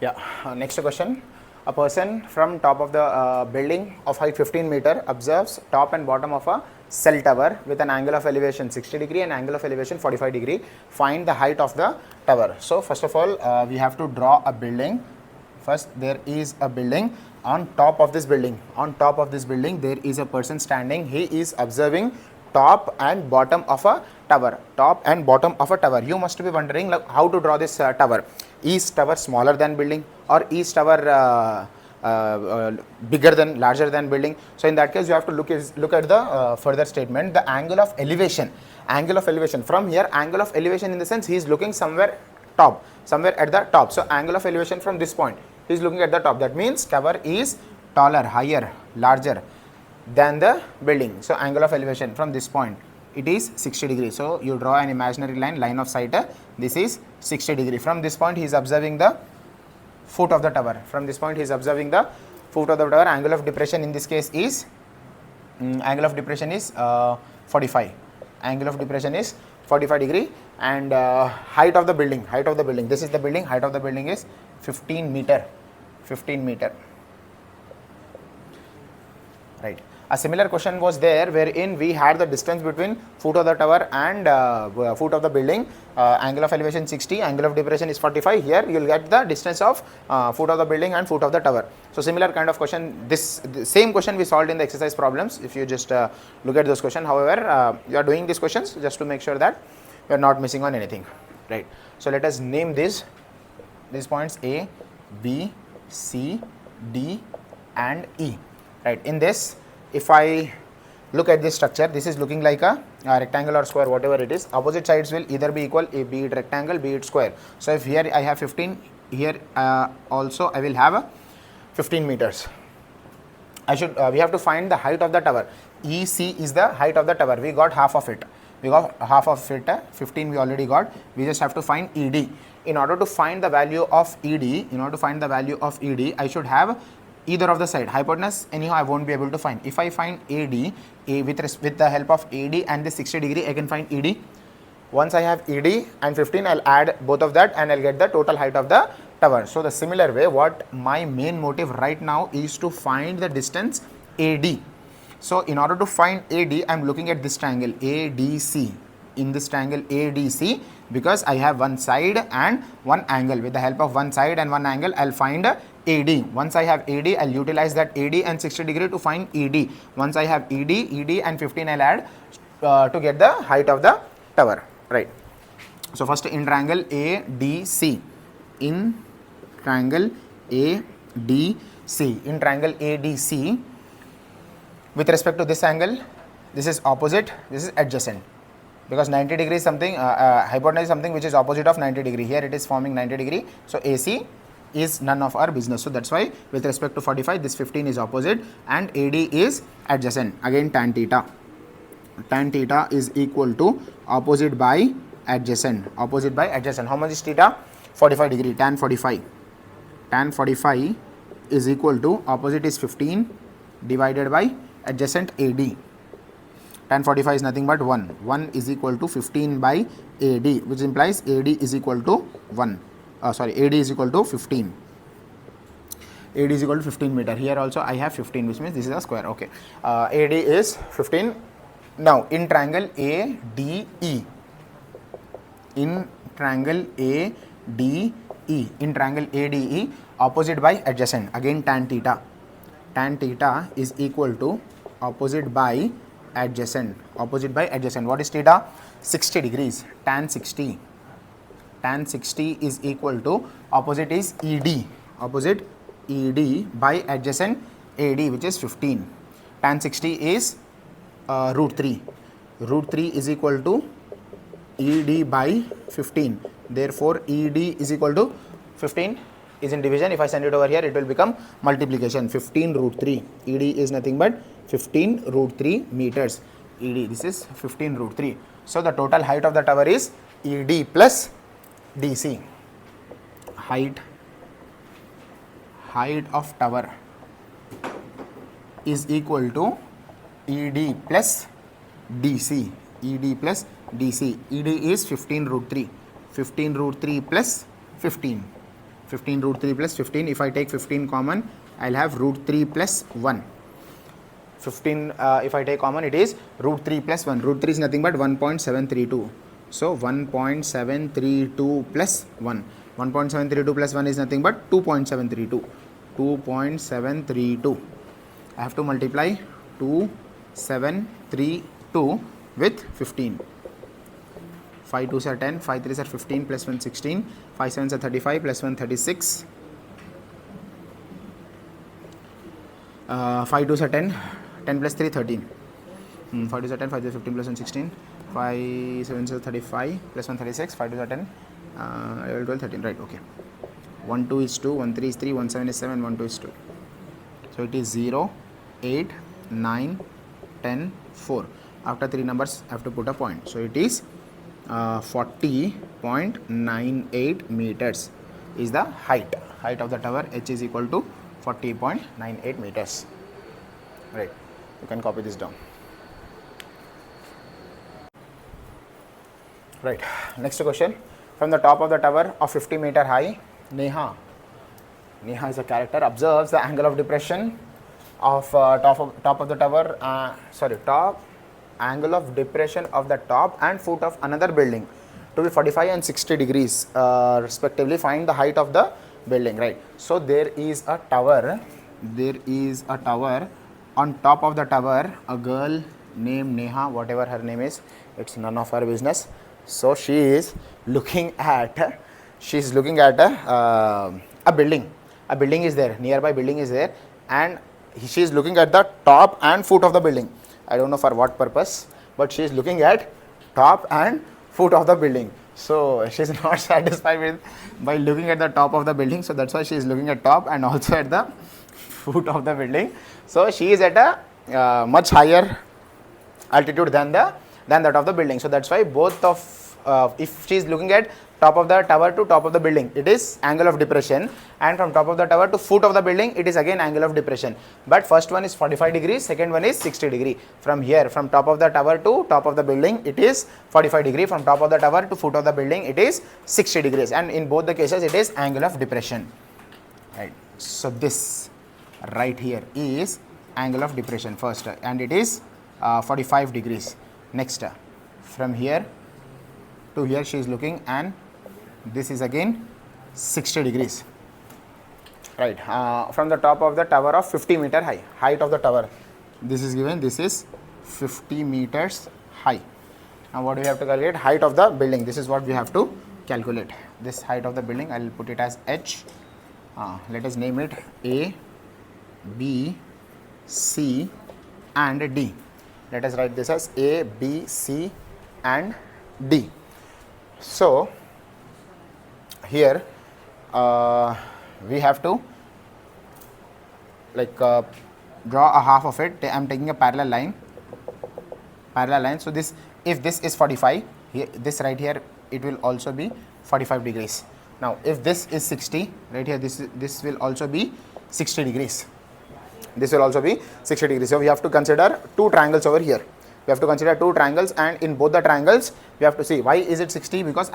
Yeah, next question. A person from top of the building of height 15 meter observes top and bottom of a cell tower with an angle of elevation 60 degree and angle of elevation 45 degree. Find the height of the tower. So first of all, we have to draw a building. First, there is a building. On top of this building, there is a person standing. He is observing top and bottom of a tower. Top and bottom of a tower. You must be wondering, like, how to draw this tower. Is tower smaller than building, or is tower larger than building? So in that case, you have to look at the further statement. The angle of elevation. From here, angle of elevation in the sense he is looking somewhere at the top. So angle of elevation from this point, he is looking at the top. That means tower is taller, higher, larger than the building. So angle of elevation from this point, it is 60 degree. So you draw an imaginary line of sight. This is 60 degree. From this point, he is observing the foot of the tower. Angle of depression in this case is 45. Angle of depression is 45 degree. And height of the building. This is the building. Height of the building is 15 meter. Right. A similar question was there wherein we had the distance between foot of the tower and foot of the building. Angle of elevation 60, angle of depression is 45. Here you will get the distance of foot of the building and foot of the tower. So similar kind of question. The same question we solved in the exercise problems. If you just look at those questions. However, you are doing these questions just to make sure that you are not missing on anything. Right. So let us name these points A, B, C, D, and E. Right. In this, if I look at this structure, this is looking like a rectangle or square, whatever it is. Opposite sides will either be equal, be it rectangle, be it square. So if here I have 15, here also I will have 15 meters. We have to find the height of the tower. EC is the height of the tower. We got half of it. 15 we already got. We just have to find ED. In order to find the value of ED, I should have either of the side. Hypotenuse, anyhow, I won't be able to find. If I find AD, with the help of AD and the 60 degree, I can find ED. Once I have ED and 15, I'll add both of that and I'll get the total height of the tower. So the similar way, what my main motive right now is to find the distance AD. So in order to find AD, I'm looking at this triangle ADC. In this triangle ADC, because I have one side and one angle. With the help of one side and one angle, I'll find AD. Once I have AD, I'll utilize that AD and 60 degree to find ED. Once I have ED and 15, I'll add to get the height of the tower. Right. So first in triangle ADC. In triangle ADC, with respect to this angle, this is opposite, this is adjacent. Because 90 degree is something, hypotenuse is something which is opposite of 90 degree. Here it is forming 90 degree. So AC is none of our business. So that's why with respect to 45, this 15 is opposite and AD is adjacent. Again, tan theta. Tan theta is equal to opposite by adjacent. How much is theta? 45 degree. Tan 45. Tan 45 is equal to opposite is 15 divided by adjacent AD. Tan 45 is nothing but 1. 1 is equal to 15 by AD, which implies AD is equal to 1. AD is equal to 15. AD is equal to 15 meter. Here also I have 15, which means this is a square. Okay. AD is 15. Now in triangle ADE. In triangle ADE, opposite by adjacent. Again tan theta. Tan theta is equal to opposite by adjacent. What is theta? 60 degrees. Tan 60 is equal to opposite is ED. Opposite ED by adjacent AD, which is 15. Tan 60 is root 3. Root 3 is equal to ED by 15. Therefore, ED is equal to 15 is in division. If I send it over here, it will become multiplication. 15 root 3. ED is nothing but 15 root 3 meters. ED, this is 15 root 3. So the total height of the tower is ED plus DC. Height of tower is equal to ED plus DC. ED plus DC. ED is 15 root 3. 15 root 3 plus 15. 15 root 3 plus 15. If I take 15 common, I'll have root 3 plus 1. 15, if I take common, it is root 3 plus 1. Root 3 is nothing but 1.732. So 1.732 plus 1. 1.732 plus 1 is nothing but 2.732. 2.732. I have to multiply 2732 with 15. 5 2s are 10, 5 3s are 15, plus 1 16, 5 7s are 35, plus 1 36. 5 2s are 10, 10 plus 3 13. 5 2s are 10, 5 3s are 15, plus 1 16, 5 7s are 35, plus 1 36, 5 2s are 10, 12 13, right, okay. 1 2 is 2, 1 3 is 3, 1 7 is 7, 1 2 is 2. So it is 0, 8, 9, 10, 4. After 3 numbers, I have to put a point. So it is 40.98 meters is the height of the tower. H is equal to 40.98 meters. Right, you can copy this down. Right, next question. From the top of the tower of 50 meter high, Neha is a character, observes the angle of depression of top of the tower, top angle of depression of the top and foot of another building to be 45 and 60 degrees respectively. Find the height of the building, right? So there is a tower, on top of the tower, a girl named Neha, whatever her name is, it's none of her business. So she is looking at a building. A building is there, nearby building is there, and she is looking at the top and foot of the building. I don't know for what purpose, but she is looking at top and foot of the building. So she is not satisfied by looking at the top of the building. So that's why she is looking at top and also at the foot of the building. So she is at a much higher altitude than that of the building. So that's why both of if she is looking at top of the tower to top of the building, it is angle of depression, and from top of the tower to foot of the building, it is again angle of depression. But first one is 45 degrees, second one is 60 degree. From here, from top of the tower to top of the building, it is 45 degree. From top of the tower to foot of the building, it is 60 degrees. And in both the cases, it is angle of depression. Right. So this right here is angle of depression first, and it is 45 degrees. Next, from here to here, she is looking, and this is again 60 degrees. Right, from the top of the tower of 50 meter high, height of the tower, this is given, this is 50 meters high. Now what do we have to calculate? Height of the building. This is what we have to calculate. This height of the building, I will put it as H. Let us name it A, B, C and D. Let us write this as A, B, C and D. So here we have to draw a half of it. I am taking a parallel line. So this, if this is 45, here, this right here, it will also be 45 degrees. Now if this is 60, right here, this will also be 60 degrees. This will also be 60 degrees. So we have to consider two triangles over here. We have to consider two triangles, and in both the triangles we have to see why is it 60, because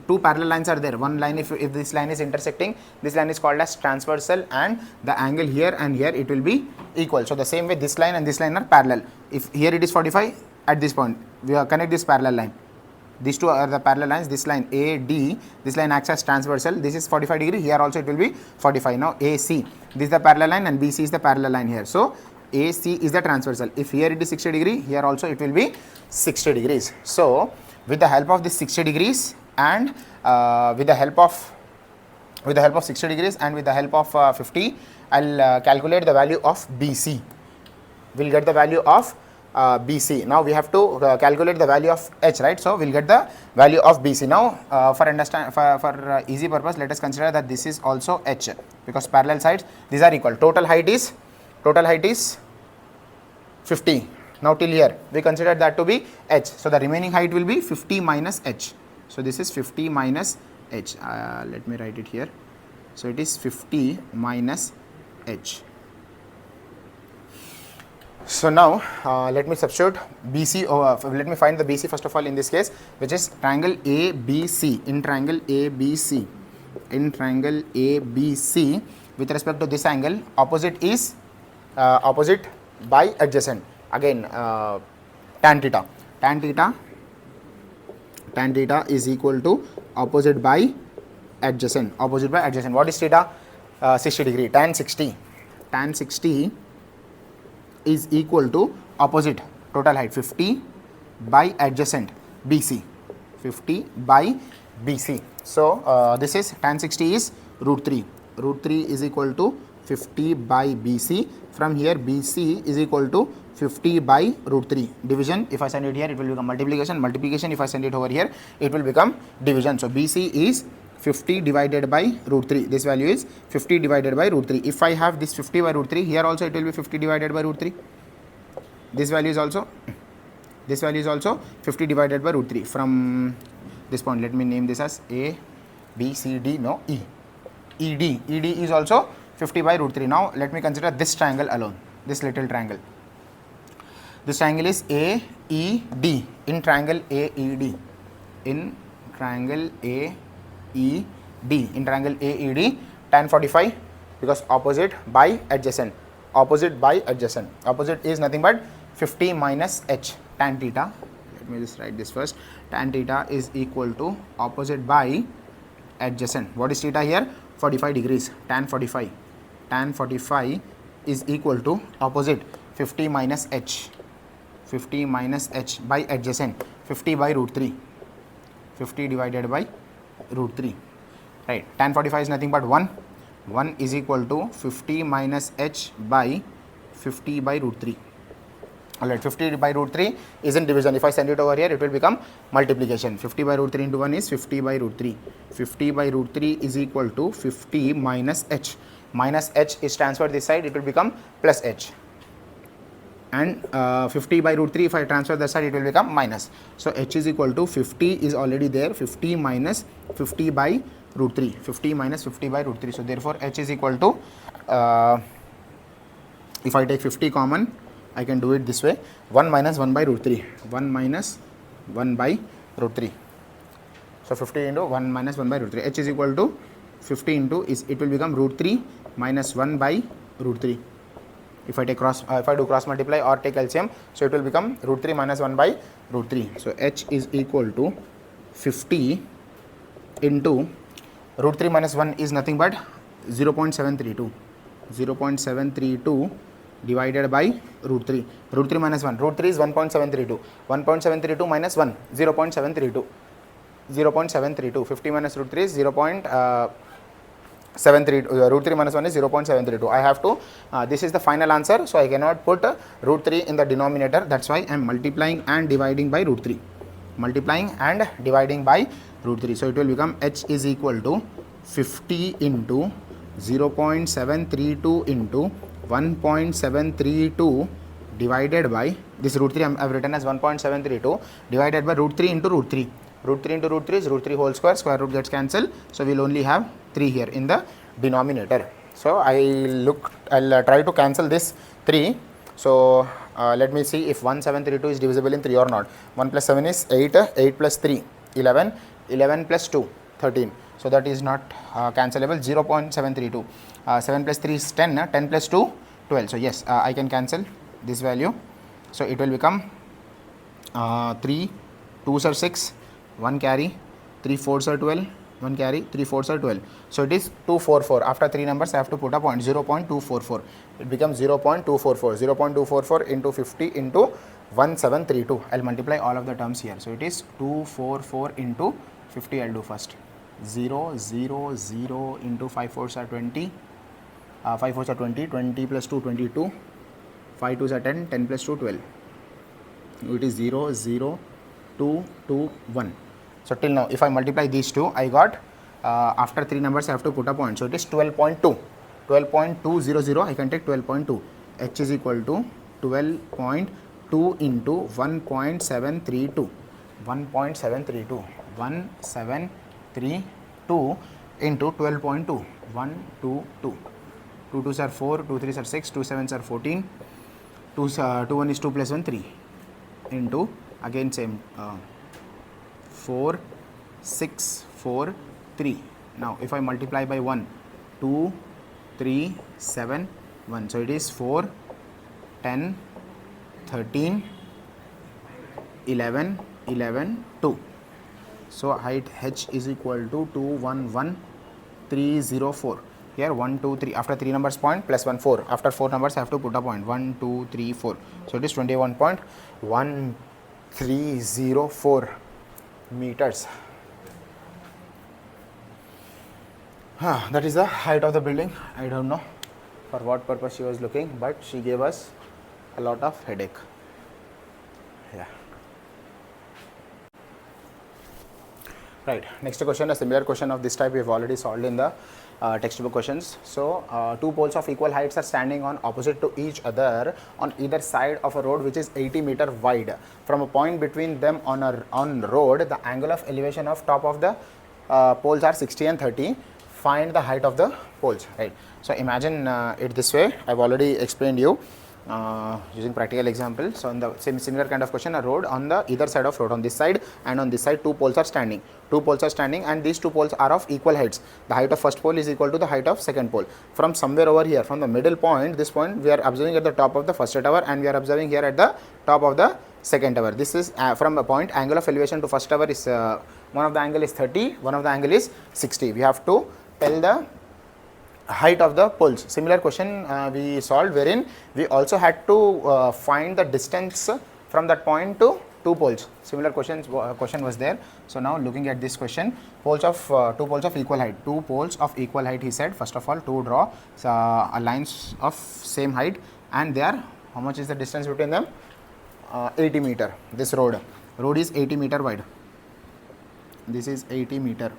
two parallel lines are there. One line, if this line is intersecting, this line is called as transversal, and the angle here and here, it will be equal. So the same way, this line and this line are parallel. If here it is 45, at this point we connect this parallel line. These two are the parallel lines. This line AD, this line acts as transversal. This is 45 degree. Here also it will be 45. Now AC, this is the parallel line, and BC is the parallel line here. So AC is the transversal. If here it is 60 degree, here also it will be 60 degrees. So with the help of this 60 degrees and with the help of 60 degrees and with the help of 50, I'll calculate the value of BC. We'll get the value of BC. Now we have to calculate the value of H, right? So we'll get the value of BC. Now for easy purpose, let us consider that this is also H, because parallel sides, these are equal. Total height is 50. Now till here we consider that to be H. So the remaining height will be 50 minus H. So this is 50 minus H. Let me write it here. So it is 50 minus H. So now let me substitute BC, let me find the BC first of all in this case, which is triangle ABC. In triangle ABC, in triangle ABC, with respect to this angle, opposite is opposite by adjacent. Again, tan theta. Tan theta is equal to opposite by adjacent. Opposite by adjacent. What is theta? 60 degree. Tan 60 is equal to opposite, total height 50 by adjacent BC. 50 by BC. So this is tan 60 is root 3. Root 3 is equal to 50 by BC. From here BC is equal to 50 by root 3. Division, if I send it here, it will become multiplication. Multiplication, if I send it over here, it will become division. So BC is 50 divided by root 3. This value is 50 divided by root 3. If I have this 50 by root 3, here also it will be 50 divided by root 3. This value is also 50 divided by root 3. From this point, let me name this as A, B, C, D, no, E. ED is also 50 by root 3. Now let me consider this triangle alone, this little triangle. This triangle is AED. In triangle AED, tan 45, because opposite by adjacent. Opposite is nothing but 50 minus h, tan theta. Let me just write this first. Tan theta is equal to opposite by adjacent. What is theta here? 45 degrees. Tan 45 is equal to opposite 50 minus h. 50 minus h by adjacent, 50 by root 3. 50 divided by root 3. Right. Tan 45 is nothing but 1. 1 is equal to 50 minus h by 50 by root 3. Alright, 50 by root 3 is in division. If I send it over here, it will become multiplication. 50 by root 3 into 1 is 50 by root 3. 50 by root 3 is equal to 50 minus h. Minus h is transferred this side, it will become plus h. And 50 by root 3, if I transfer this side, it will become minus. So h is equal to 50 is already there. 50 minus 50 by root 3. 50 minus 50 by root 3. So therefore h is equal to, if I take 50 common, I can do it this way, 1 minus 1 by root 3. 1 minus 1 by root 3. So 50 into 1 minus 1 by root 3. H is equal to 50 into, it will become root 3 minus 1 by root 3. If I take if I do cross multiply or take LCM, so it will become root 3 minus 1 by root 3. So H is equal to 50 into root 3 minus 1 is nothing but 0.732. 0.732 divided by root 3. Root 3 minus 1. Root 3 is 1.732. 1.732 minus 1, 0.732. 0.732. 50 minus root 3 is 0.732. Root 3 minus 1 is 0.732. I have to, this is the final answer, so I cannot put root 3 in the denominator. That's why I am multiplying and dividing by root 3. Multiplying and dividing by root 3. So it will become H is equal to 50 into 0.732 into 1.732 divided by this root 3 I have written as 1.732 divided by root 3 into root 3. Root 3 into root 3 is root 3 whole square. Square root gets cancelled. So we'll only have 3 here in the denominator. So I'll try to cancel this 3. So let me see if 1732 is divisible in 3 or not. 1 plus 7 is 8. 8 plus 3 11. 11 plus 2 13. So that is not cancelable. 0.732. 7 plus 3 is 10. 10 plus 2 12. So yes, I can cancel this value. So it will become 3 2s are 6, 1 carry, 3 4s are 12, 1 carry, 3 4s are 12. So it is 244. After 3 numbers I have to put a point, 0.244. It becomes 0.244. 0.244 into 50 into 1732. I'll multiply all of the terms here. So it is 244 into 50. I'll do first. 0 0 0 into 5 4s are 20. 5 4s are 20. 20 plus 2 22. 5 2s are 10. 10 plus 2 12. It is 0 0 2 2 1. So till now, if I multiply these two, I got after 3 numbers I have to put a point. So it is 12.2. 12.200. I can take 12.2. H is equal to 12.2 into 1.732. 1.732. 1732 into 12.2. 122. 2 2s are 4. 2 3s are 6. 2 7s are 14. 2 1 is 2 plus 1 3 into again same 4 6 4 3 Now if I multiply by 1, 2, 3, 7, 1. So it is 4, 10, 13, 11, 11, 2. So height h is equal to 211,304. Here 1, 2, 3. After 3 numbers point plus 1, 4. After 4 numbers I have to put a point. 1, 2, 3, 4. So it is 21.1304 meters. That is the height of the building. I don't know for what purpose she was looking, but she gave us a lot of headache. Yeah. Right. Next question, a similar question of this type we have already solved in the textbook questions. So, two poles of equal heights are standing on opposite to each other on either side of a road which is 80 meter wide. From a point between them on road, the angle of elevation of top of the poles are 60 and 30. Find the height of the poles. Right. So, imagine it this way. I have already explained you. Using practical example. So, in the similar kind of question, a road on the either side of road, on this side and on this side, two poles are standing. Two poles are standing and these two poles are of equal heights. The height of first pole is equal to the height of second pole. From somewhere over here, from the middle point, this point we are observing at the top of the first tower and we are observing here at the top of the second tower. This is from a point, angle of elevation to first tower is one of the angle is 30, one of the angle is 60. We have to tell the height of the poles. Similar question we solved, wherein we also had to find the distance from that point to two poles. Similar question was there. So now looking at this question, poles of two poles of equal height. Two poles of equal height, he said. First of all, to draw lines of same height, and there, how much is the distance between them? 80 meter. This road is 80 meter wide. This is 80 meter.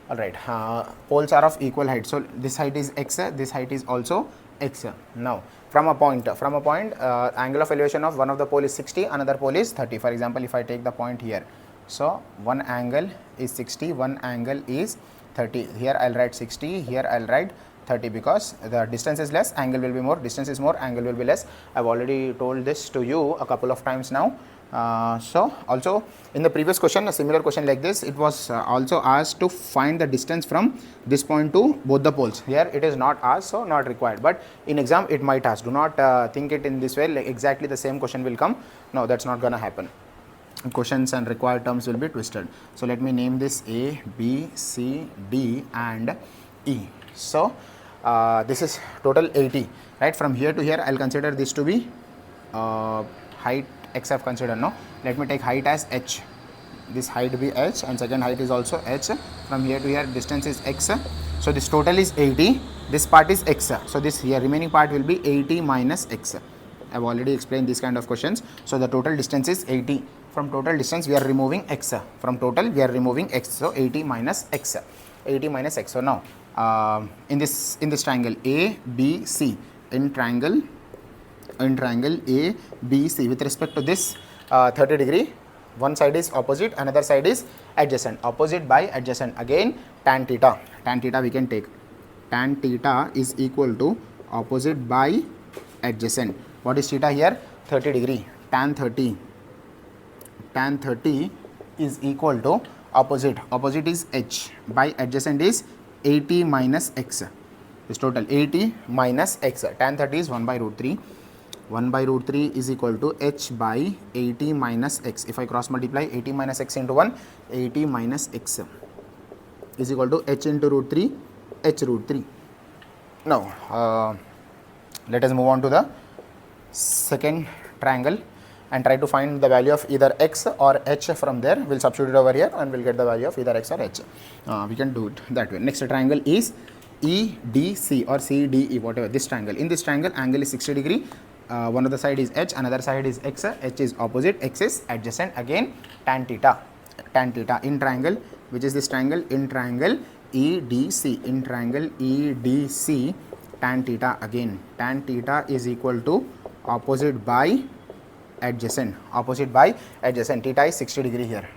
Alright, poles are of equal height. So this height is x, this height is also x. Now from a point, angle of elevation of one of the pole is 60, another pole is 30. For example, if I take the point here, so one angle is 60, one angle is 30. Here I'll write 60, here I'll write 30 because the distance is less, angle will be more. Distance is more, angle will be less. I've already told this to you a couple of times now. So also in the previous question, a similar question like this, it was also asked to find the distance from this point to both the poles. Here it is not asked, so not required, but in exam it might ask. Do not think it in this way, like exactly the same question will come. No, that's not gonna happen. Questions and required terms will be twisted. So let me name this A, B, C, D and E. So this is total 80, right? From here to here I'll consider this to be height x I have considered. No, let me take height as h. This height be h and second height is also h. From here to here distance is x. So this total is 80. This part is x. So this here remaining part will be 80 minus x. I have already explained these kind of questions. So the total distance is 80. From total distance we are removing x. From total we are removing x. So 80 minus x. 80 minus x. So now in this triangle A B C, in triangle A, B, C, with respect to this 30 degree, one side is opposite, another side is adjacent. Opposite by adjacent, again tan theta. Tan theta we can take. Tan theta is equal to opposite by adjacent. What is theta here? 30 degree. Tan 30 is equal to opposite. Opposite is h by adjacent is 80 minus x. This total 80 minus x. Tan 30 is 1 by root 3. 1 by root 3 is equal to h by 80 minus x. If I cross multiply 80 minus x into 1, 80 minus x is equal to h into root 3, h root 3. Now, let us move on to the second triangle and try to find the value of either x or h from there. We will substitute over here and we will get the value of either x or h. We can do it that way. Next triangle is EDC or CDE, whatever, this triangle. In this triangle, angle is 60 degree. One of the side is h, another side is x. H is opposite, x is adjacent. Again tan theta. Tan theta in triangle, which is this triangle, in triangle EDC. In triangle EDC, tan theta again. Tan theta is equal to opposite by adjacent. Opposite by adjacent. Theta is 60 degree here.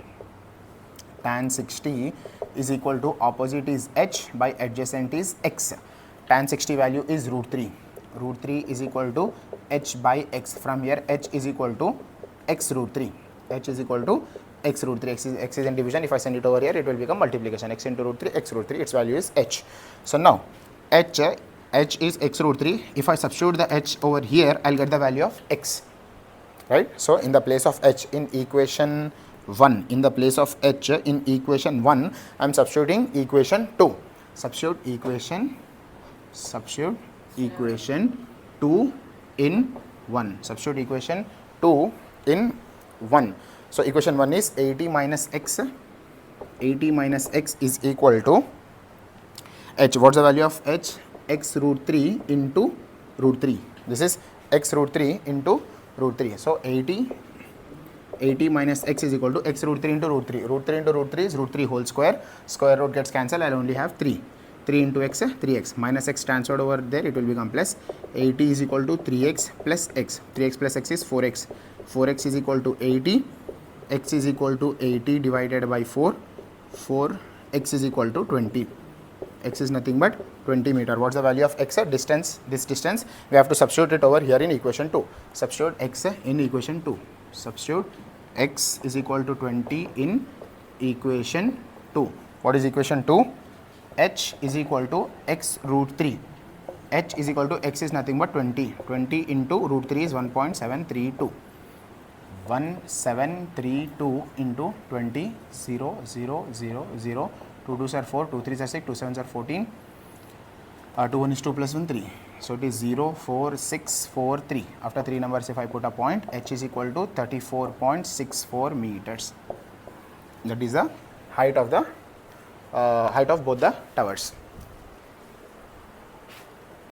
Tan 60 is equal to opposite is h by adjacent is x. Tan 60 value is root 3. Root 3 is equal to h by x. From here h is equal to x root 3. H is equal to x root 3. X is in division. If I send it over here, it will become multiplication. X into root 3, x root 3. Its value is h. So now h is x root 3. If I substitute the h over here, I'll get the value of x. Right? So in the place of h in equation 1, in the place of h in equation 1, I am substituting equation 2. Substitute equation 2 in 1. Substitute equation 2 in 1. So equation 1 is 80 minus x. 80 minus x is equal to h. What's the value of h? X root 3 into root 3. This is x root 3 into root 3. So 80 minus x is equal to x root 3 into root 3. Root 3 into root 3 is root 3 whole square. Square root gets cancelled. I will only have 3. 3 into x, 3x. Minus x transferred over there, it will become plus. 80 is equal to 3x plus x. 3x plus x is 4x. 4x is equal to 80. X is equal to 80 divided by 4. 4x is equal to 20. X is nothing but 20 meter. What's the value of x? Distance. This distance we have to substitute it over here in equation 2. Substitute x in equation 2. Substitute x is equal to 20 in equation 2. What is equation 2? H is equal to x root 3. H is equal to x is nothing but 20. 20 into root 3 is 1.732. 1732 into 20. 0, 0, 0, 0. 2 2s are 4, 2 3s are 6, 2 7s are 14. 2 1 is 2 plus 1 3. So it is 0 4 6 4 3. After 3 numbers, if I put a point, h is equal to 34.64 meters. That is the height of both the towers.